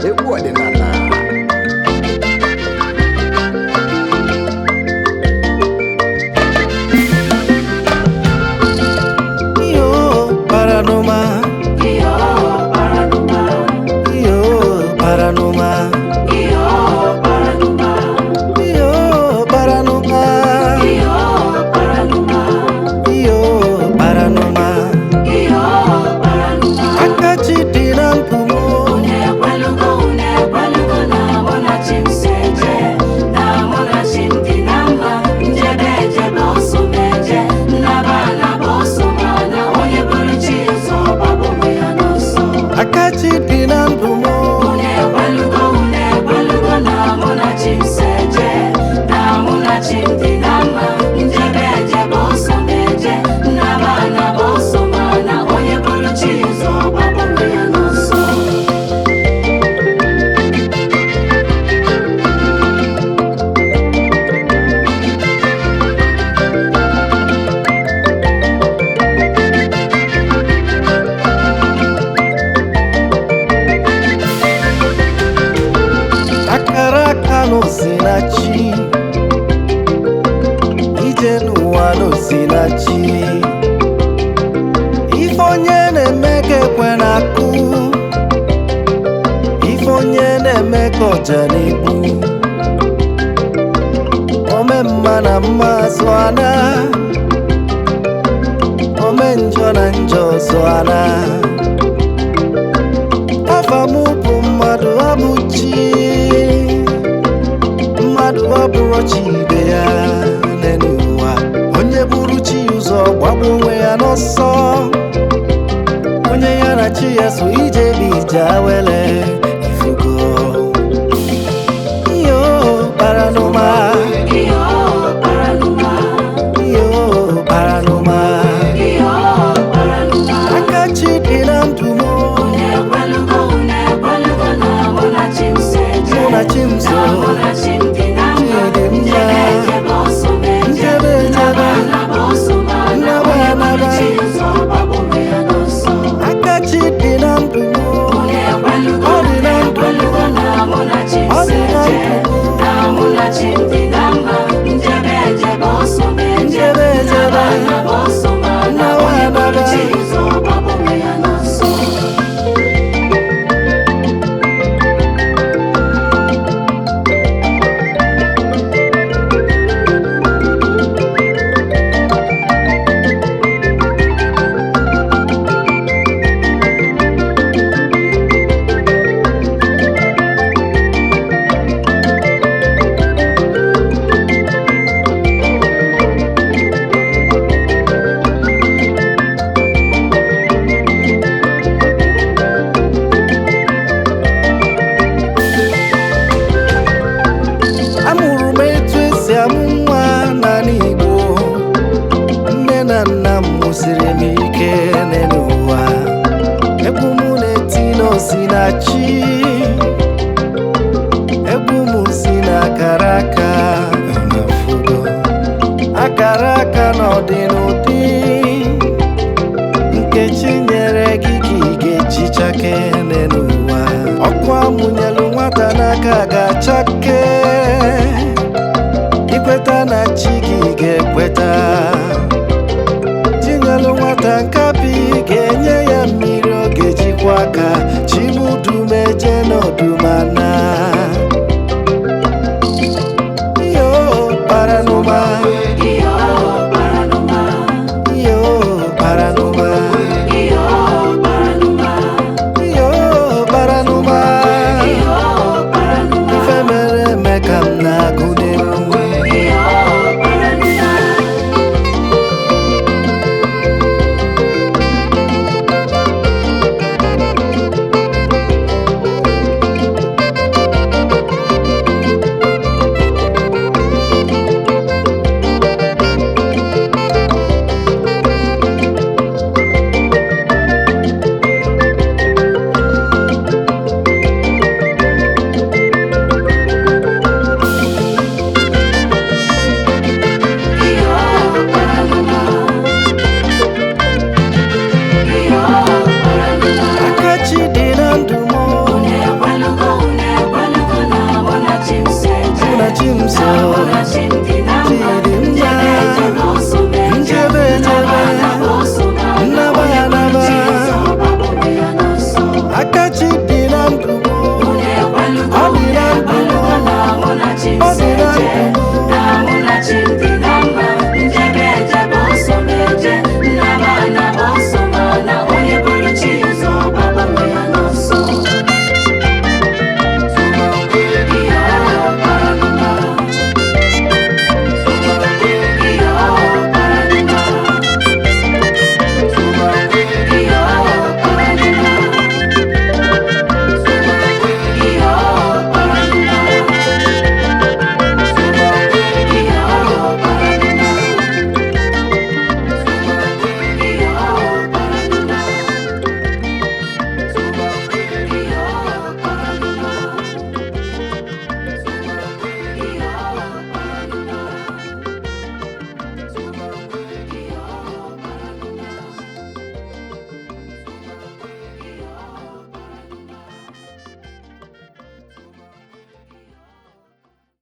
egwu ọdịnala Osinachi ije n'ụwa n'osinachi ife onye na-eme ka ekwe na-akụ ife onye na-eme ka ọja na-egbu ome mma na mma zụana ome njọ na njọ zụana afa m bụ mmadụ abụchi mmadụ abụrụ chi ibe ya n'elu ụwa onye buru chi ụzọ gbagbu onwe ya n'ọsọ onye ya na chi ya so ije bụ ije awele ifugo iyo paranụma aka chi dị na ndụ m mụ na chi m so nna m mụsiri m ike n'ụwa egwu m na-eti n'osinachi egwu m si n'akara aka n'afugo akara aka n'ọdị n'ụdị Nkechi nyere gị ka ị ga-echichake n'ụwa ọkụ amụnyelu nwata n'aka ga-achake ikweta na chi gị ga-ekweta nwata nkapi ga-enye ya mmiri oge jikwa aka chimudumeje n'odumana